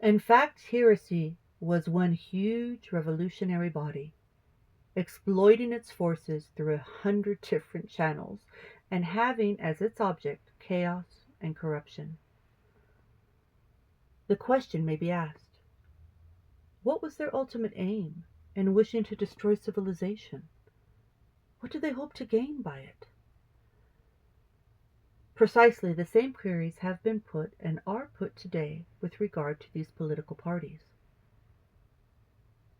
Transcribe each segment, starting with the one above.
In fact, heresy was one huge revolutionary body, exploiting its forces through 100 different channels and having as its object chaos and corruption. The question may be asked, what was their ultimate aim in wishing to destroy civilization? What did they hope to gain by it? Precisely the same queries have been put and are put today with regard to these political parties.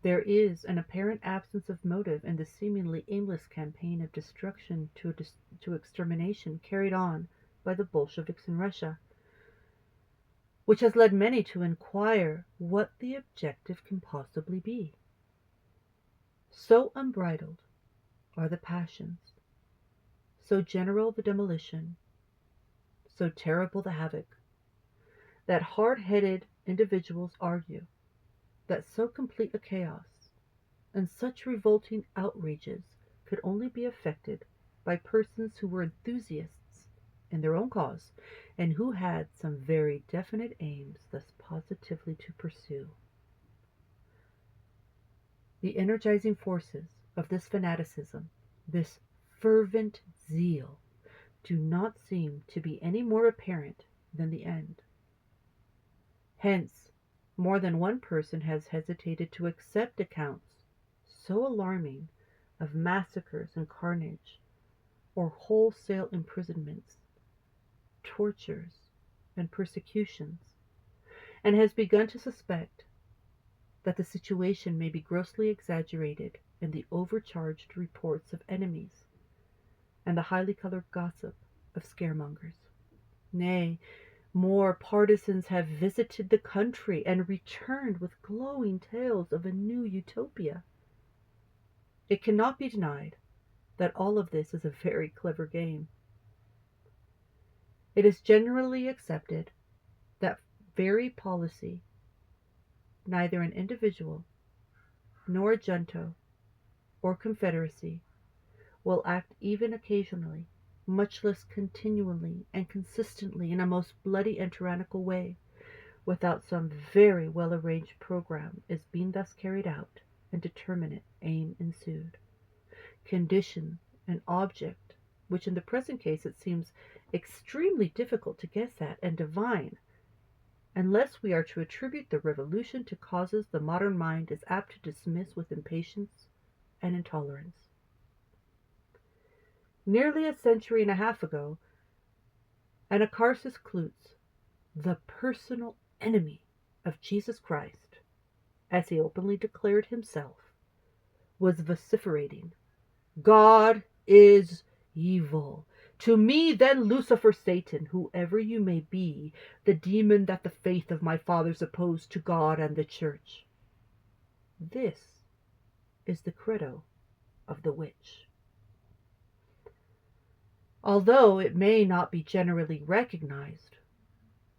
There is an apparent absence of motive in the seemingly aimless campaign of destruction to extermination carried on by the Bolsheviks in Russia, which has led many to inquire what the objective can possibly be. So unbridled are the passions, so general the demolition, so terrible the havoc, that hard-headed individuals argue that so complete a chaos and such revolting outrages could only be effected by persons who were enthusiasts in their own cause and who had some very definite aims thus positively to pursue. The energizing forces of this fanaticism, this fervent zeal, do not seem to be any more apparent than the end. Hence, more than one person has hesitated to accept accounts so alarming of massacres and carnage, or wholesale imprisonments, tortures, and persecutions, and has begun to suspect that the situation may be grossly exaggerated in the overcharged reports of enemies and the highly colored gossip of scaremongers. Nay, more partisans have visited the country and returned with glowing tales of a new utopia. It cannot be denied that all of this is a very clever game. It is generally accepted that very policy, neither an individual, nor a junto, or confederacy, will act even occasionally, much less continually and consistently in a most bloody and tyrannical way, without some very well-arranged program is being thus carried out, and determinate aim ensued. Condition and object, which in the present case it seems extremely difficult to guess at and divine, unless we are to attribute the revolution to causes the modern mind is apt to dismiss with impatience and intolerance. Nearly a century and a half ago, Anacharsis Cloots, the personal enemy of Jesus Christ, as he openly declared himself, was vociferating, "God is evil. To me then, Lucifer, Satan, whoever you may be, the demon that the faith of my fathers opposed to God and the Church." This is the credo of the witch. Although it may not be generally recognized,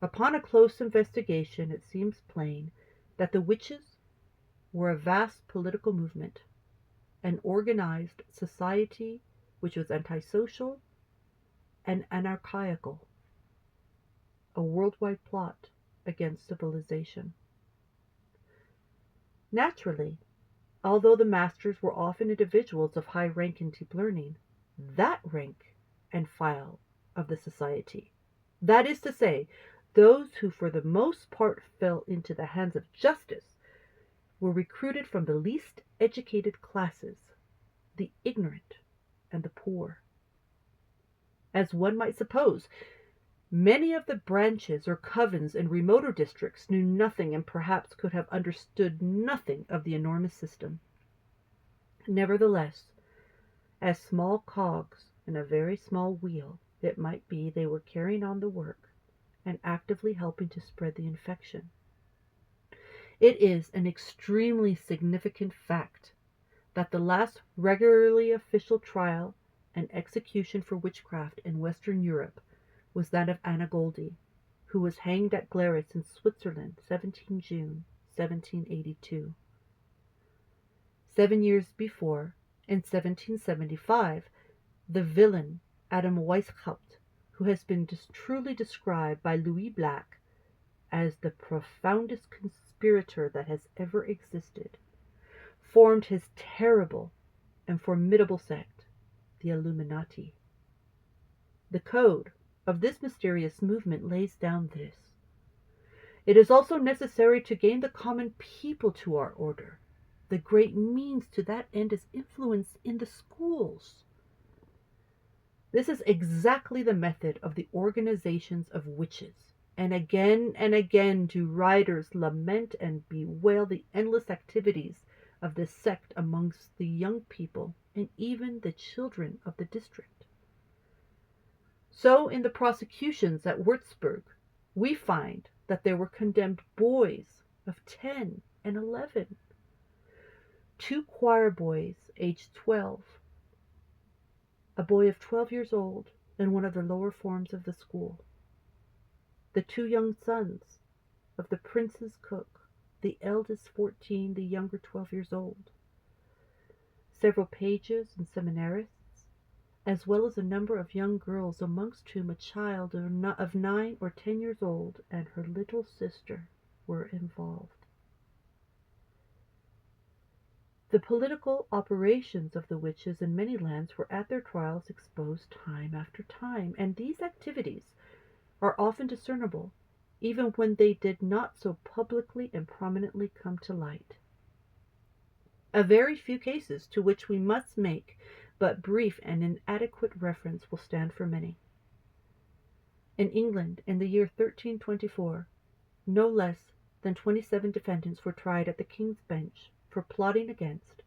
upon a close investigation it seems plain that the witches were a vast political movement, an organized society which was antisocial and anarchical, a worldwide plot against civilization. Naturally, although the masters were often individuals of high rank and deep learning, that rank and file of the society, that is to say, those who for the most part fell into the hands of justice, were recruited from the least educated classes, the ignorant and the poor. As one might suppose, many of the branches or covens in remoter districts knew nothing and perhaps could have understood nothing of the enormous system. Nevertheless, as small cogs in a very small wheel, it might be they were carrying on the work and actively helping to spread the infection. It is an extremely significant fact that the last regularly official trial and execution for witchcraft in Western Europe was that of Anna Goldi, who was hanged at Glarus in Switzerland, 17 June 1782. 7 years before, in 1775, the villain Adam Weishaupt, who has been truly described by Louis Black as the profoundest conspirator that has ever existed, formed his terrible and formidable sect, the Illuminati. The code of this mysterious movement lays down this: it is also necessary to gain the common people to our order. The great means to that end is influence in the schools. This is exactly the method of the organizations of witches, and again do writers lament and bewail the endless activities of this sect amongst the young people and even the children of the district. So in the prosecutions at Würzburg, we find that there were condemned boys of 10 and 11, 2 choir boys aged 12, a boy of 12 years old in one of the lower forms of the school, the 2 young sons of the prince's cook, the eldest 14, the younger 12 years old, several pages and seminarists, as well as a number of young girls, amongst whom a child of 9 or 10 years old and her little sister were involved. The political operations of the witches in many lands were at their trials exposed time after time, and these activities are often discernible, even when they did not so publicly and prominently come to light. A very few cases, to which we must make but brief and inadequate reference, will stand for many. In England, in the year 1324, no less than 27 defendants were tried at the King's Bench for plotting against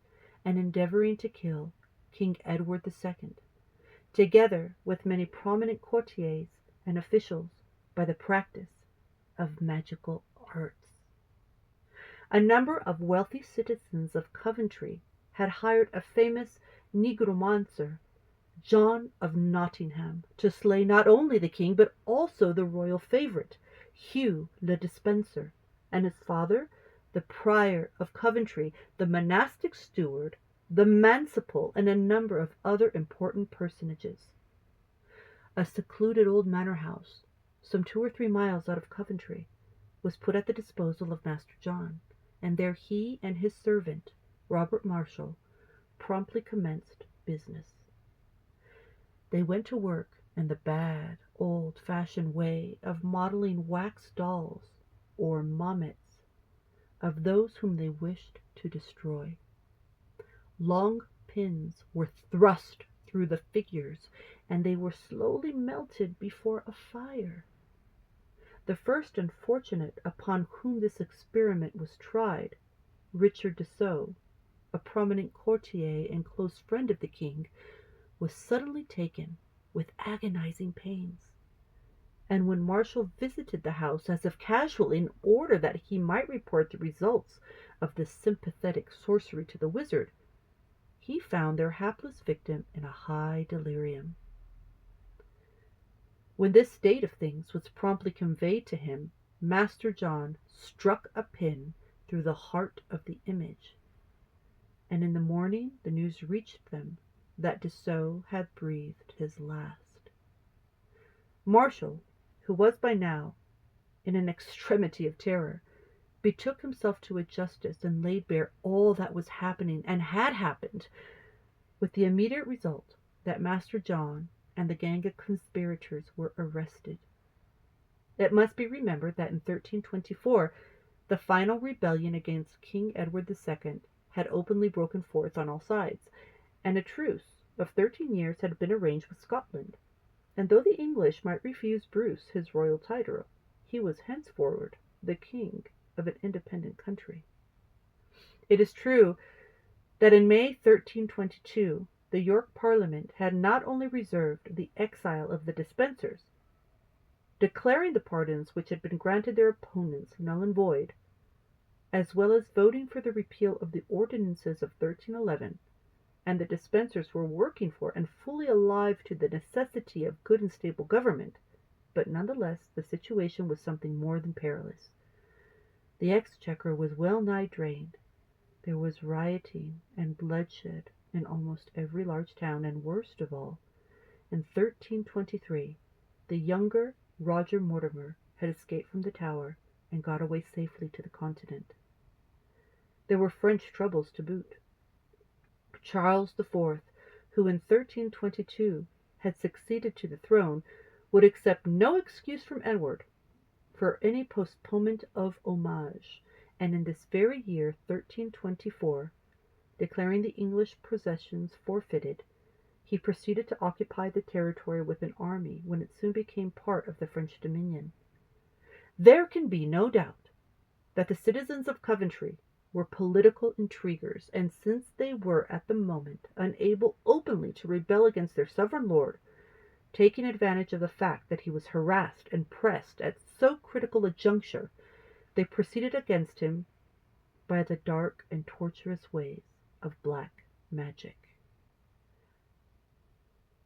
and endeavoring to kill King Edward II, together with many prominent courtiers and officials, by the practice of magical arts. A number of wealthy citizens of Coventry had hired a famous nigromancer, John of Nottingham, to slay not only the king but also the royal favourite, Hugh le Despencer, and his father, the prior of Coventry, the monastic steward, the manciple, and a number of other important personages. A secluded old manor house, some 2 or 3 miles out of Coventry, was put at the disposal of Master John, and there he and his servant, Robert Marshall, promptly commenced business. They went to work in the bad, old-fashioned way of modeling wax dolls, or mommets, of those whom they wished to destroy. Long pins were thrust through the figures, and they were slowly melted before a fire. The first unfortunate upon whom this experiment was tried, Richard de Sceaux, a prominent courtier and close friend of the king, was suddenly taken with agonizing pains, and when Marshall visited the house, as if casually, in order that he might report the results of this sympathetic sorcery to the wizard, he found their hapless victim in a high delirium. When this state of things was promptly conveyed to him, Master John struck a pin through the heart of the image, and in the morning the news reached them that de Sceaux had breathed his last. Marshall, who was by now in an extremity of terror, betook himself to a justice and laid bare all that was happening and had happened, with the immediate result that Master John and the gang of conspirators were arrested. It must be remembered that in 1324 the final rebellion against King Edward II had openly broken forth on all sides, and a truce of 13 years had been arranged with Scotland, and though the English might refuse Bruce his royal title, he was henceforward the king of an independent country. It is true that in May 1322 the York Parliament had not only reserved the exile of the Despensers, declaring the pardons which had been granted their opponents null and void, as well as voting for the repeal of the ordinances of 1311, and the Despensers were working for and fully alive to the necessity of good and stable government, but nonetheless the situation was something more than perilous. The exchequer was well nigh drained. There was rioting and bloodshed in almost every large town, and worst of all, in 1323 the younger Roger Mortimer had escaped from the Tower and got away safely to the continent. There were French troubles to boot. Charles IV, who in 1322 had succeeded to the throne, would accept no excuse from Edward for any postponement of homage, and in this very year 1324, declaring the English possessions forfeited, he proceeded to occupy the territory with an army when it soon became part of the French dominion. There can be no doubt that the citizens of Coventry were political intriguers, and since they were at the moment unable openly to rebel against their sovereign lord, taking advantage of the fact that he was harassed and pressed at so critical a juncture, they proceeded against him by the dark and tortuous ways of black magic.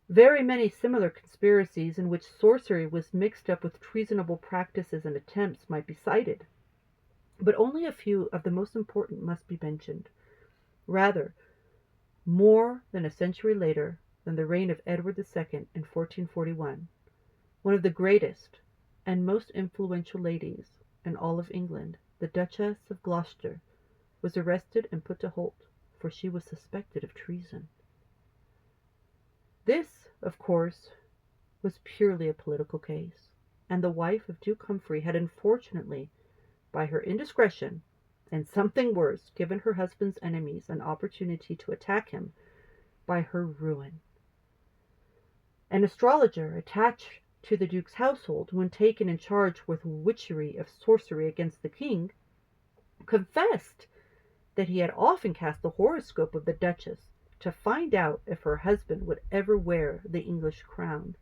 Very many similar conspiracies in which sorcery was mixed up with treasonable practices and attempts might be cited, but only a few of the most important must be mentioned. Rather, more than a century later than the reign of Edward II in 1441, one of the greatest and most influential ladies in all of England, the Duchess of Gloucester, was arrested and put to halt, for she was suspected of treason. This, of course, was purely a political case, and the wife of Duke Humphrey had unfortunately, by her indiscretion, and something worse, given her husband's enemies an opportunity to attack him by her ruin. An astrologer attached to the Duke's household, when taken in charge with witchery of sorcery against the king, confessed that he had often cast the horoscope of the Duchess to find out if her husband would ever wear the English crown,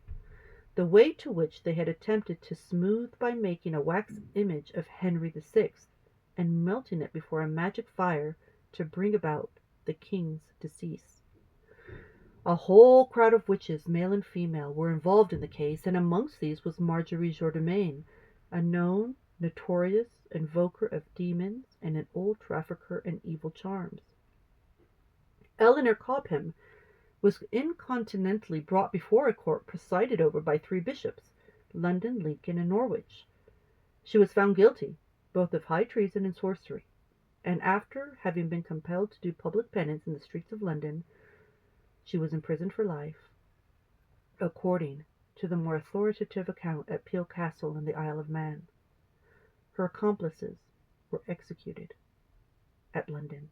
the way to which they had attempted to smooth by making a wax image of Henry VI and melting it before a magic fire to bring about the king's decease. A whole crowd of witches, male and female, were involved in the case, and amongst these was Marjorie Jourdemain, a known, notorious invoker of demons and an old trafficker in evil charms. Eleanor Cobham was incontinently brought before a court presided over by 3 bishops, London, Lincoln, and Norwich. She was found guilty both of high treason and sorcery, and after having been compelled to do public penance in the streets of London, she was imprisoned for life, according to the more authoritative account at Peel Castle in the Isle of Man. Her accomplices were executed at London.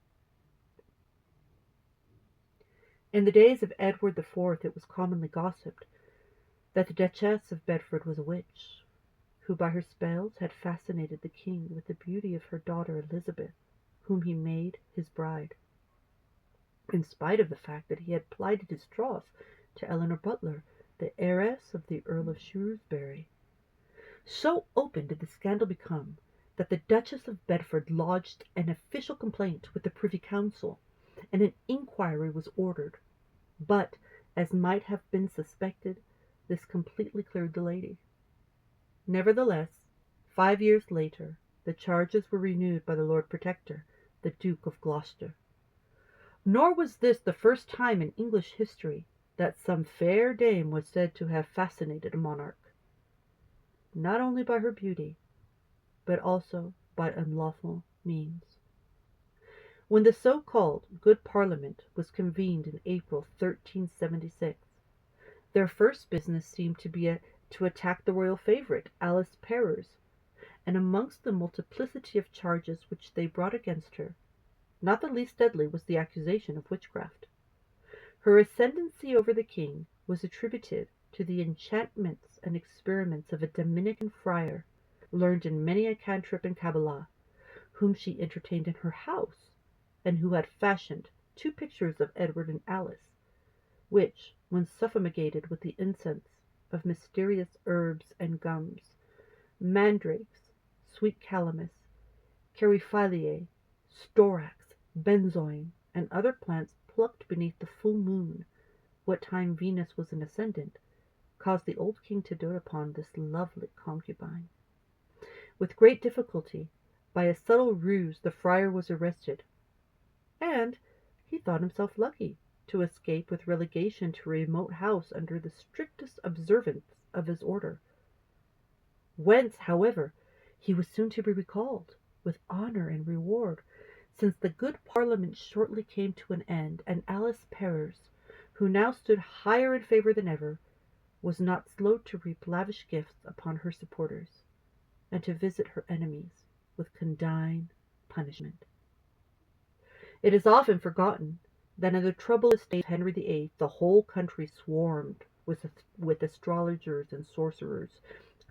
In the days of Edward IV, it was commonly gossiped that the Duchess of Bedford was a witch, who by her spells had fascinated the king with the beauty of her daughter Elizabeth, whom he made his bride, in spite of the fact that he had plighted his troth to Eleanor Butler, the heiress of the Earl of Shrewsbury. So open did the scandal become that the Duchess of Bedford lodged an official complaint with the Privy Council, and an inquiry was ordered. But, as might have been suspected, this completely cleared the lady. Nevertheless, 5 years later, the charges were renewed by the Lord Protector, the Duke of Gloucester. Nor was this the first time in English history that some fair dame was said to have fascinated a monarch, not only by her beauty, but also by unlawful means. When the so-called Good Parliament was convened in April 1376, their first business seemed to be to attack the royal favourite, Alice Perrers, and amongst the multiplicity of charges which they brought against her, not the least deadly was the accusation of witchcraft. Her ascendancy over the king was attributed to the enchantments and experiments of a Dominican friar, learned in many a cantrip and Kabbalah, whom she entertained in her house, and who had fashioned 2 pictures of Edward and Alice, which, when suffumigated with the incense of mysterious herbs and gums, mandrakes, sweet calamus, caryophyllae, storax, benzoin, and other plants plucked beneath the full moon, what time Venus was in ascendant, caused the old king to dote upon this lovely concubine. With great difficulty, by a subtle ruse, the friar was arrested, and he thought himself lucky to escape with relegation to a remote house under the strictest observance of his order, whence, however, He was soon to be recalled, with honour and reward, since the good Parliament shortly came to an end, and Alice Perrers, who now stood higher in favour than ever, was not slow to reap lavish gifts upon her supporters, and to visit her enemies with condign punishment. It is often forgotten that in the troublous days of Henry VIII the whole country swarmed with astrologers and sorcerers,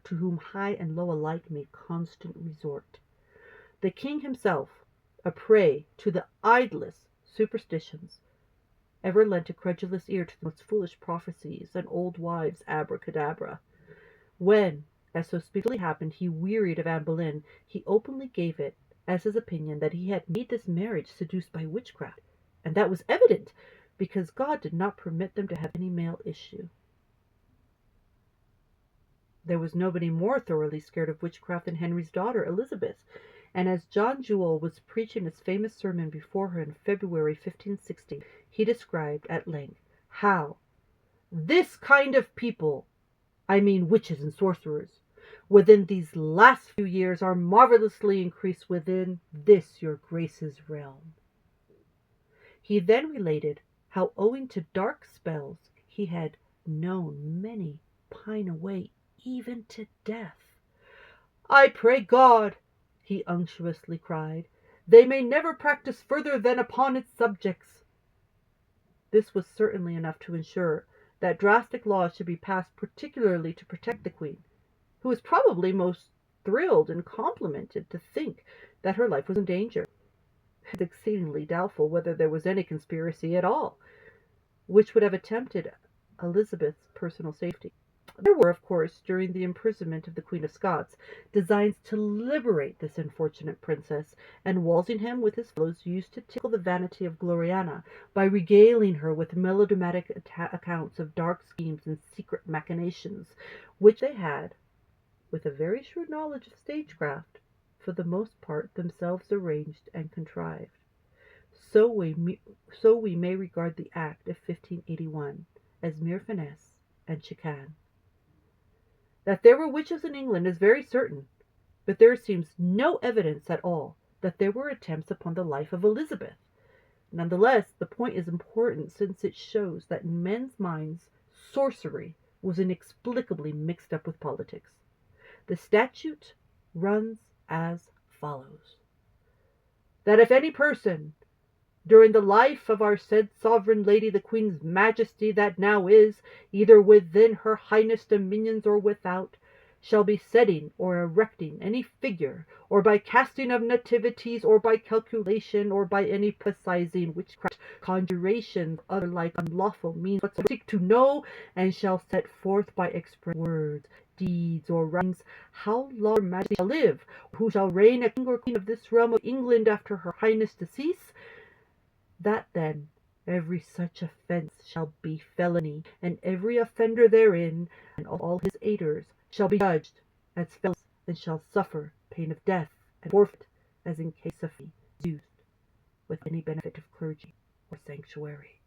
to whom high and low alike made constant resort. The king himself, a prey to the idlest superstitions, ever lent a credulous ear to the most foolish prophecies and old wives' abracadabra. When, as so speedily happened, he wearied of Anne Boleyn, he openly gave it as his opinion that he had made this marriage seduced by witchcraft, and that was evident, because God did not permit them to have any male issue. There was nobody more thoroughly scared of witchcraft than Henry's daughter Elizabeth, and as John Jewel was preaching his famous sermon before her in February 1560, he described at length how "this kind of people, I mean witches and sorcerers, within these last few years are marvellously increased within this your Grace's realm." He then related how owing to dark spells he had known many pine away even to death. "I pray God," he unctuously cried, "they may never practise further than upon its subjects." This was certainly enough to ensure that drastic laws should be passed particularly to protect the Queen, who was probably most thrilled and complimented to think that her life was in danger. It is exceedingly doubtful whether there was any conspiracy at all which would have attempted Elizabeth's personal safety. There were, of course, during the imprisonment of the Queen of Scots, designs to liberate this unfortunate princess, and Walsingham with his fellows used to tickle the vanity of Gloriana by regaling her with melodramatic accounts of dark schemes and secret machinations, which they had, with a very shrewd knowledge of stagecraft, for the most part themselves arranged and contrived. So we may regard the Act of 1581 as mere finesse and chicane. That there were witches in England is very certain, but there seems no evidence at all that there were attempts upon the life of Elizabeth. Nonetheless, the point is important, since it shows that in men's minds sorcery was inexplicably mixed up with politics. The statute runs as follows: that if any person, during the life of our said sovereign lady the Queen's Majesty that now is, either within her Highness' dominions or without, shall be setting or erecting any figure, or by casting of nativities, or by calculation, or by any precising witchcraft, conjuration, other like unlawful means whatsoever, seek to know, and shall set forth by express words, deeds, or writings, how long her Majesty shall live, or who shall reign a king or queen of this realm of England after her Highness' decease, that then every such offence shall be felony, and every offender therein, and all his aiders, shall be judged as felons, and shall suffer pain of death and forfeit, as in case of fee used with any benefit of clergy or sanctuary.